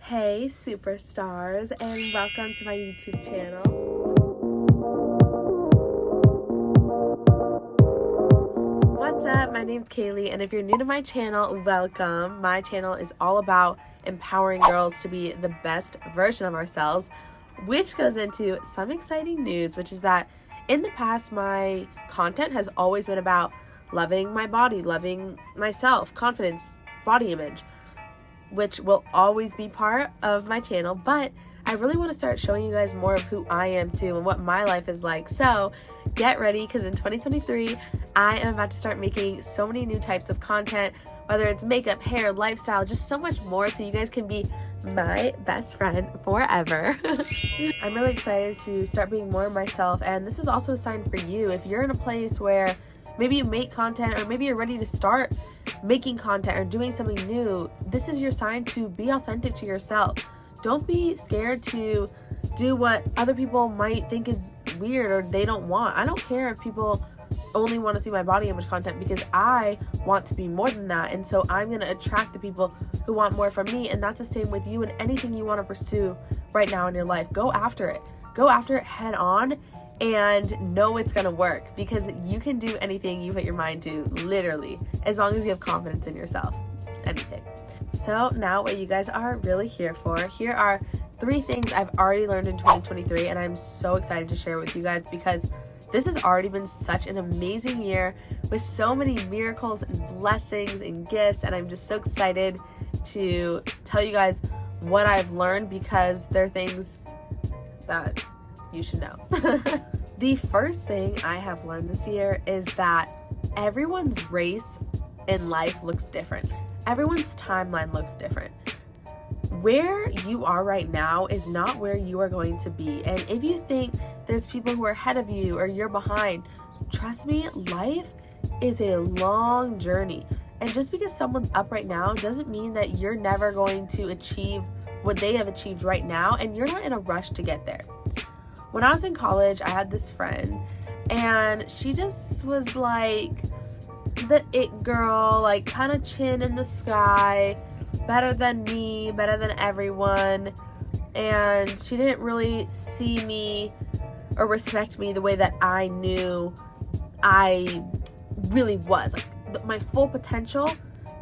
Hey superstars, and welcome to my YouTube channel. What's up? My name's Kaylee, and if you're new to my channel, welcome. My channel is all about empowering girls to be the best version of ourselves, which goes into some exciting news, which is that in the past, my content has always been about loving my body, loving myself, confidence, body image, which will always be part of my channel, but I really want to start showing you guys more of who I am too and what my life is like. So get ready, because in 2023 I am about to start making so many new types of content, whether it's makeup, hair, lifestyle, just so much more, so you guys can be my best friend forever. I'm really excited to start being more myself, and this is also a sign for you. If you're in a place where maybe you make content, or maybe you're ready to start making content or doing something new, this is your sign to be authentic to yourself. Don't be scared to do what other people might think is weird or they don't want. I don't care if people only want to see my body image content, because I want to be more than that, and so I'm going to attract the people who want more from me. And that's the same with you and anything you want to pursue right now in your life. Go after it head on, and know it's gonna work, because you can do anything you put your mind to, literally, as long as you have confidence in yourself. Anything. So now what you guys are really here for, here are 3 things I've already learned in 2023, and I'm so excited to share with you guys, because this has already been such an amazing year with so many miracles and blessings and gifts, and I'm just so excited to tell you guys what I've learned, because they're things that you should know. The first thing I have learned this year is that everyone's race in life looks different. Everyone's timeline looks different. Where you are right now is not where you are going to be. And if you think there's people who are ahead of you or you're behind, trust me, life is a long journey. And just because someone's up right now doesn't mean that you're never going to achieve what they have achieved right now, and you're not in a rush to get there. When I was in college, I had this friend, and she just was like the it girl, like kind of chin in the sky, better than me, better than everyone, and she didn't really see me or respect me the way that I knew I really was. Like my full potential,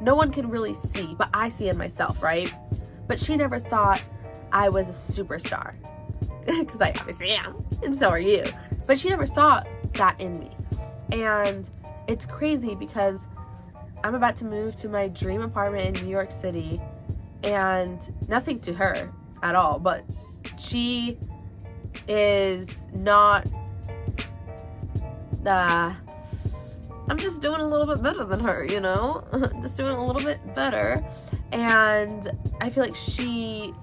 no one can really see, but I see in myself, right? But she never thought I was a superstar. Because I obviously am, and so are you. But she never saw that in me. And it's crazy, because I'm about to move to my dream apartment in New York City, and nothing to her at all, but she is not, I'm just doing a little bit better than her, you know? Just doing a little bit better. And I feel like she,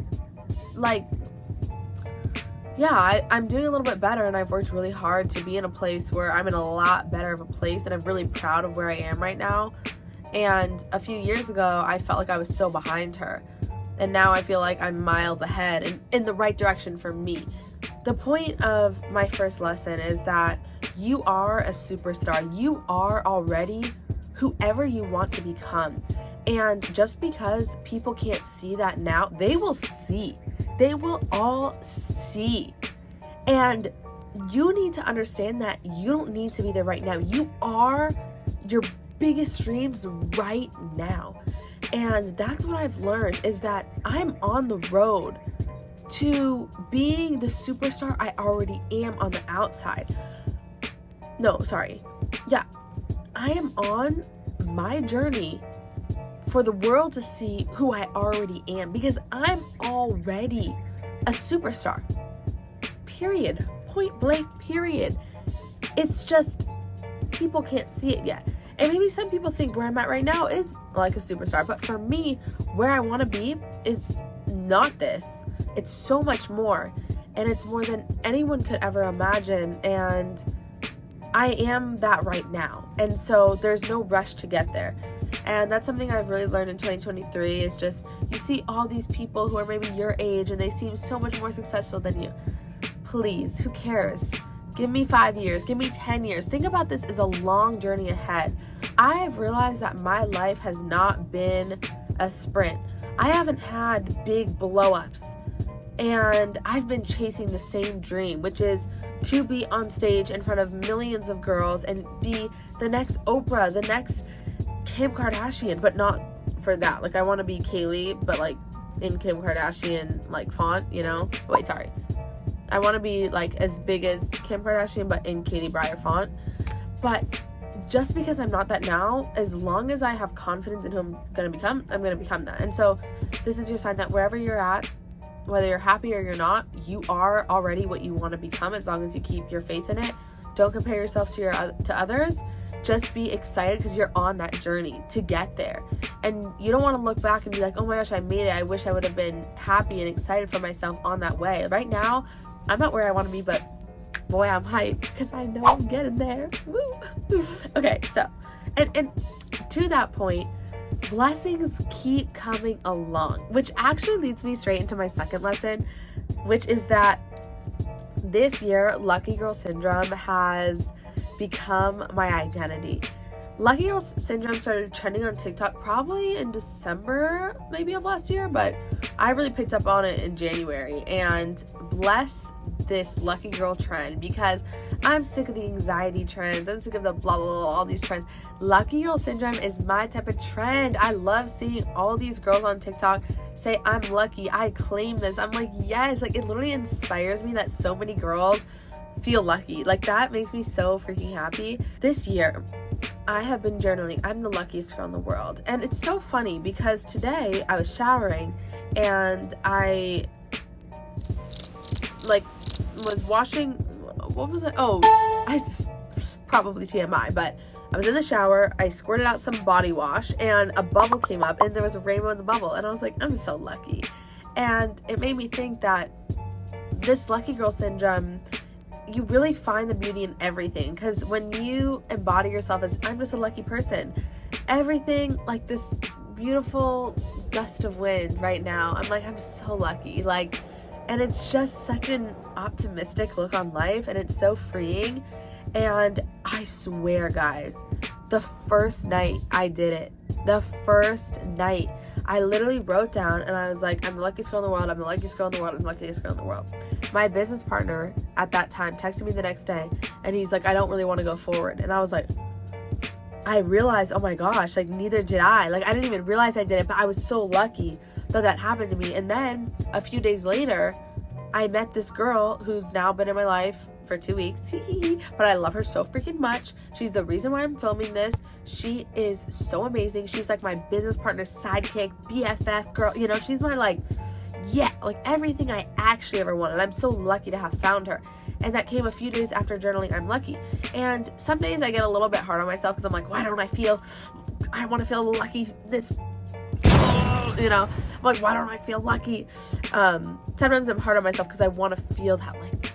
I'm doing a little bit better, and I've worked really hard to be in a place where I'm in a lot better of a place, and I'm really proud of where I am right now. And a few years ago, I felt like I was so behind her, and now I feel like I'm miles ahead and in the right direction for me. The point of my first lesson is that you are a superstar. You are already whoever you want to become. And just because people can't see that now, they will see. They will all see. And you need to understand that you don't need to be there right now. You are your biggest dreams right now. And that's what I've learned, is that I'm on the road to being the superstar I already am on the outside. I am on my journey for the world to see who I already am, because I'm already a superstar. Period. Point blank, period. It's just people can't see it yet. And maybe some people think where I'm at right now is like a superstar, but for me, where I want to be is not this. It's so much more, and it's more than anyone could ever imagine, and I am that right now. And so there's no rush to get there. And that's something I've really learned in 2023, is just, you see all these people who are maybe your age and they seem so much more successful than you. Please, who cares? Give me 5 years, give me 10 years. Think about this as a long journey ahead. I've realized that my life has not been a sprint. I haven't had big blow-ups, and I've been chasing the same dream, which is to be on stage in front of millions of girls and be the next Oprah, the next Kim Kardashian, but not for that. Like, I want to be Kaylee, but like in Kim Kardashian like font, you know? Wait, sorry. I want to be like as big as Kim Kardashian, but in Katie Breyer font. But just because I'm not that now, as long as I have confidence in who I'm going to become, I'm going to become that. And so this is your sign that wherever you're at, whether you're happy or you're not, you are already what you want to become, as long as you keep your faith in it. Don't compare yourself to others. Just be excited, because you're on that journey to get there. And you don't want to look back and be like, oh my gosh, I made it. I wish I would have been happy and excited for myself on that way. Right now, I'm not where I want to be, but boy, I'm hyped because I know I'm getting there. Woo! Okay, so, and to that point, blessings keep coming along, which actually leads me straight into my second lesson, which is that this year, Lucky Girl Syndrome has become my identity. Lucky Girl Syndrome started trending on TikTok probably in December, maybe of last year, but I really picked up on it in January. And bless this Lucky Girl trend, because I'm sick of the anxiety trends. I'm sick of the blah, blah, blah, all these trends. Lucky Girl Syndrome is my type of trend. I love seeing all these girls on TikTok say, I'm lucky, I claim this. I'm like, yes, like it literally inspires me that so many girls feel lucky. Like, that makes me so freaking happy. This year, I have been journaling. I'm the luckiest girl in the world. And it's so funny because today I was showering and I like was washing, what was it? Oh, probably TMI, but I was in the shower, I squirted out some body wash and a bubble came up and there was a rainbow in the bubble, and I was like, I'm so lucky. And it made me think that this Lucky Girl Syndrome, you really find the beauty in everything, because when you embody yourself as, I'm just a lucky person, everything, like this beautiful gust of wind right now, I'm like, I'm so lucky. Like, and it's just such an optimistic look on life, and it's so freeing. And I swear, guys, the first night I did it, the first night, I literally wrote down and I was like, I'm the luckiest girl in the world, I'm the luckiest girl in the world, I'm the luckiest girl in the world. My business partner at that time texted me the next day and he's like, I don't really want to go forward. And I was like, I realized, oh my gosh, like neither did I. Like, I didn't even realize I did it, but I was so lucky that happened to me. And then a few days later, I met this girl who's now been in my life for 2 weeks, but I love her so freaking much. She's the reason why I'm filming this. She is so amazing. She's like my business partner, sidekick, BFF girl. You know, she's my like everything I actually ever wanted. I'm so lucky to have found her. And that came a few days after journaling I'm lucky. And some days I get a little bit hard on myself because I'm like, why don't I want to feel lucky this, you know, I'm like, why don't I feel lucky? Sometimes I'm hard on myself because I want to feel that like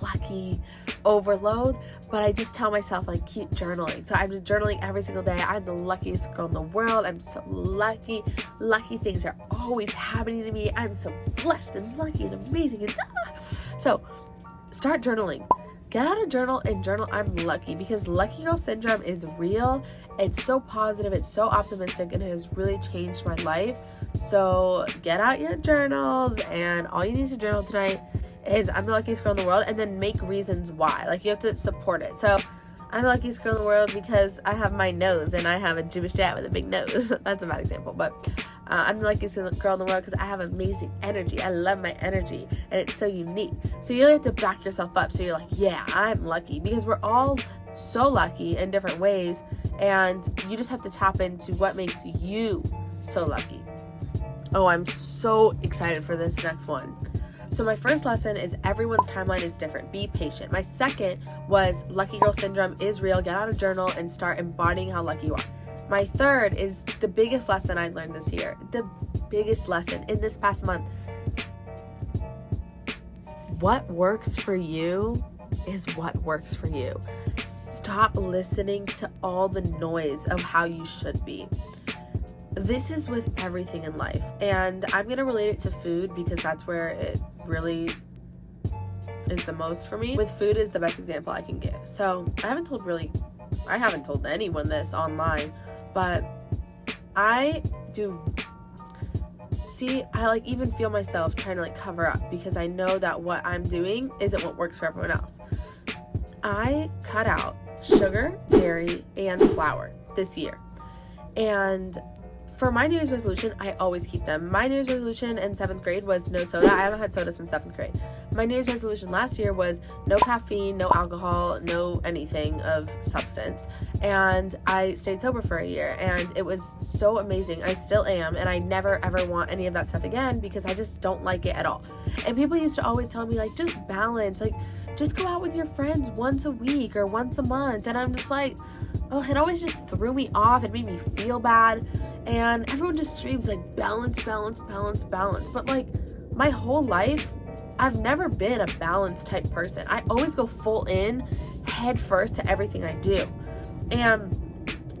lucky overload, but I just tell myself like, keep journaling. So I'm just journaling every single day. I'm the luckiest girl in the world. I'm so lucky. Lucky things are always happening to me. I'm so blessed and lucky and amazing. And so start journaling. Get out a journal and journal I'm lucky, because Lucky Girl Syndrome is real. It's so positive, it's so optimistic, and it has really changed my life. So get out your journals, and all you need to journal tonight is I'm the luckiest girl in the world, and then make reasons why. Like, you have to support it. So I'm the luckiest girl in the world because I have my nose and I have a Jewish dad with a big nose. That's a bad example, but I'm the luckiest girl in the world because I have amazing energy. I love my energy and it's so unique. So you really have to back yourself up. So you're like, yeah, I'm lucky, because we're all so lucky in different ways, and you just have to tap into what makes you so lucky. Oh, I'm so excited for this next one. So my first lesson is everyone's timeline is different. Be patient. My second was Lucky Girl Syndrome is real. Get out a journal and start embodying how lucky you are. My third is the biggest lesson I learned this year. The biggest lesson in this past month. What works for you is what works for you. Stop listening to all the noise of how you should be. This is with everything in life, and I'm going to relate it to food because that's where it really is the most for me. With food is the best example I can give. So I haven't told anyone this online, but I do see, I like even feel myself trying to like cover up because I know that what I'm doing isn't what works for everyone else. I cut out sugar, dairy, and flour this year. And for my New Year's resolution, I always keep them. My New Year's resolution in 7th grade was no soda. I haven't had soda since 7th grade. My New Year's resolution last year was no caffeine, no alcohol, no anything of substance. And I stayed sober for a year, and it was so amazing. I still am, and I never ever want any of that stuff again because I just don't like it at all. And people used to always tell me, like, just balance, like, just go out with your friends once a week or once a month. And I'm just like, oh, it always just threw me off. It made me feel bad. And everyone just screams like balance, balance, balance, balance. But like my whole life, I've never been a balanced type person. I always go full in, head first to everything I do. And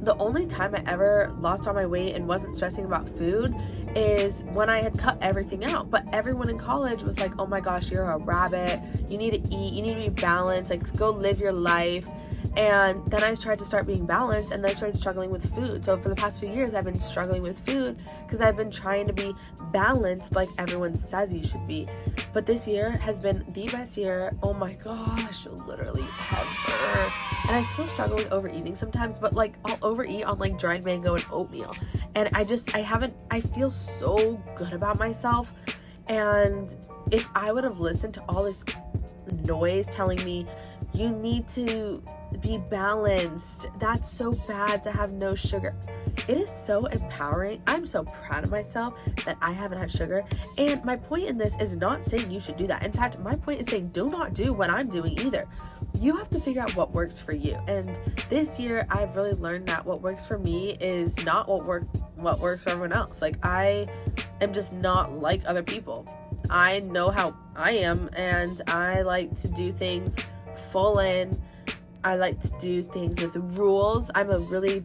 the only time I ever lost all my weight and wasn't stressing about food is when I had cut everything out. But everyone in college was like, oh my gosh, you're a rabbit. You need to eat. You need to be balanced. Like, go live your life. And then I tried to start being balanced, and then I started struggling with food. So for the past few years, I've been struggling with food because I've been trying to be balanced like everyone says you should be. But this year has been the best year, oh my gosh, literally ever. And I still struggle with overeating sometimes, but like I'll overeat on like dried mango and oatmeal. And I feel so good about myself. And if I would have listened to all this noise telling me you need to be balanced, that's so bad to have no sugar, it is so empowering. I'm so proud of myself that I haven't had sugar. And my point in this is not saying you should do that. In fact, my point is saying do not do what I'm doing either. You have to figure out what works for you. And this year I've really learned that what works for me is not what works for everyone else. Like, I am just not like other people. I know how I am, and I like to do things full in. I like to do things with rules. I'm a really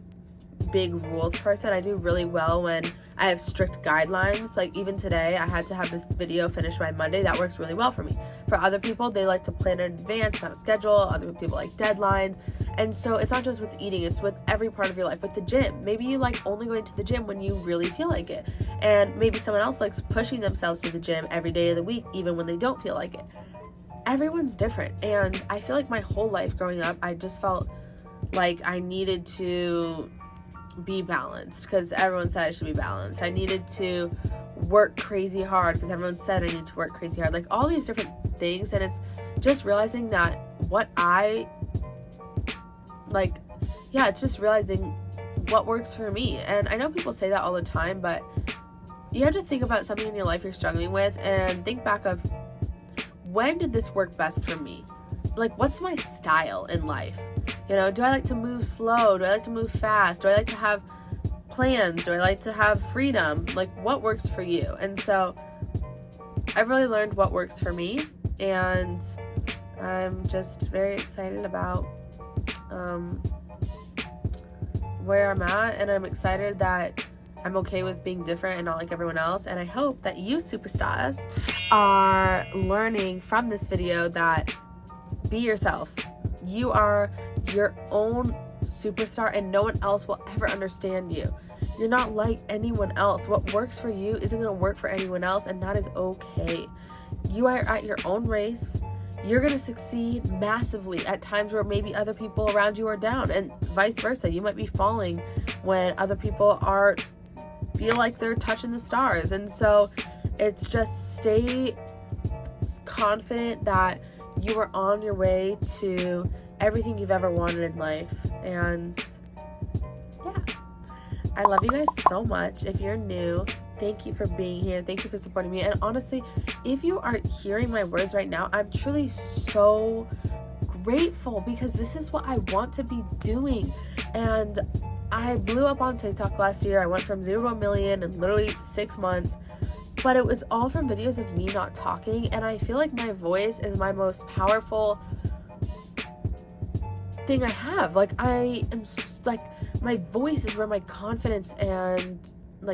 big rules person. I do really well when I have strict guidelines. Like even today, I had to have this video finished by Monday. That works really well for me. For other people, they like to plan in advance, have a schedule. Other people like deadlines. And so it's not just with eating, it's with every part of your life. With the gym, maybe you like only going to the gym when you really feel like it. And maybe someone else likes pushing themselves to the gym every day of the week, even when they don't feel like it. Everyone's different. And I feel like my whole life growing up, I just felt like I needed to be balanced because everyone said I should be balanced. I needed to work crazy hard because everyone said I need to work crazy hard. Like all these different things. And it's just realizing that it's just realizing what works for me. And I know people say that all the time, but you have to think about something in your life you're struggling with and think back of, when did this work best for me? Like, what's my style in life? You know, do I like to move slow? Do I like to move fast? Do I like to have plans? Do I like to have freedom? Like, what works for you? And so I've really learned what works for me, and I'm just very excited about where I'm at, and I'm excited that I'm okay with being different and not like everyone else. And I hope that you superstars are learning from this video that be yourself. You are your own superstar, and no one else will ever understand you. You're not like anyone else. What works for you isn't going to work for anyone else, and that is okay. You are at your own race. You're going to succeed massively at times where maybe other people around you are down, and vice versa. You might be falling when other people feel like they're touching the stars. And so it's just stay confident that you are on your way to everything you've ever wanted in life. And yeah, I love you guys so much. If you're new, thank you for being here. Thank you for supporting me. And honestly, if you are hearing my words right now, I'm truly so grateful because this is what I want to be doing. And I blew up on TikTok last year. I went from 0 to 1 million in literally 6 months. But it was all from videos of me not talking. And I feel like my voice is my most powerful thing I have. Like, my voice is where my confidence and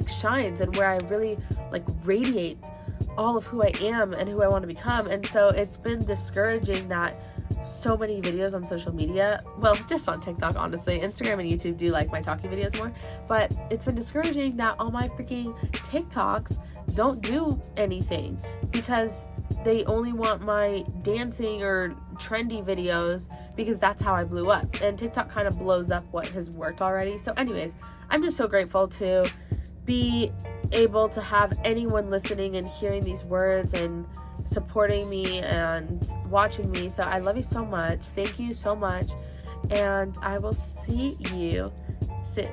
shines, and where I really radiate all of who I am and who I want to become. And so it's been discouraging that so many videos on social media. Well, just on TikTok, honestly. Instagram and YouTube do like my talking videos more, but it's been discouraging that all my freaking TikToks don't do anything because they only want my dancing or trendy videos because that's how I blew up. And TikTok kind of blows up what has worked already. So anyways, I'm just so grateful to be able to have anyone listening and hearing these words and supporting me and watching me. So I love you so much. Thank you so much. And I will see you soon.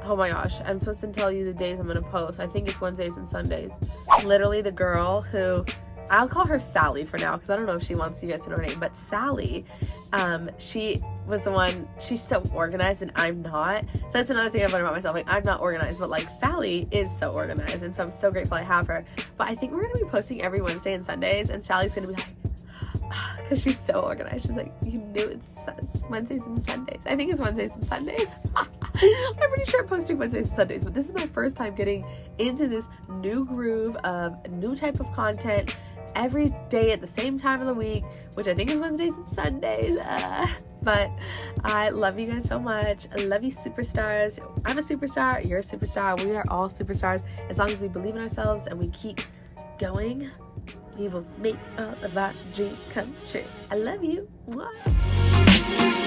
Oh my gosh, I'm supposed to tell you the days I'm going to post. I think it's Wednesdays and Sundays. Literally the girl who, I'll call her Sally for now because I don't know if she wants you guys to know her name, but Sally, she was the one, she's so organized and I'm not. So that's another thing I've learned about myself. Like, I'm not organized, but like Sally is so organized. And so I'm so grateful I have her. But I think we're going to be posting every Wednesday and Sundays, and Sally's going to be like, because she's so organized. She's like, you knew it's Wednesdays and Sundays. I think it's Wednesdays and Sundays. I'm pretty sure I'm posting Wednesdays and Sundays, but this is my first time getting into this new groove of a new type of content every day at the same time of the week, which I think is Wednesdays and Sundays. But I love you guys so much. I love you, superstars. I'm a superstar. You're a superstar. We are all superstars. As long as we believe in ourselves and we keep going, we will make all of our dreams come true. I love you. Mwah.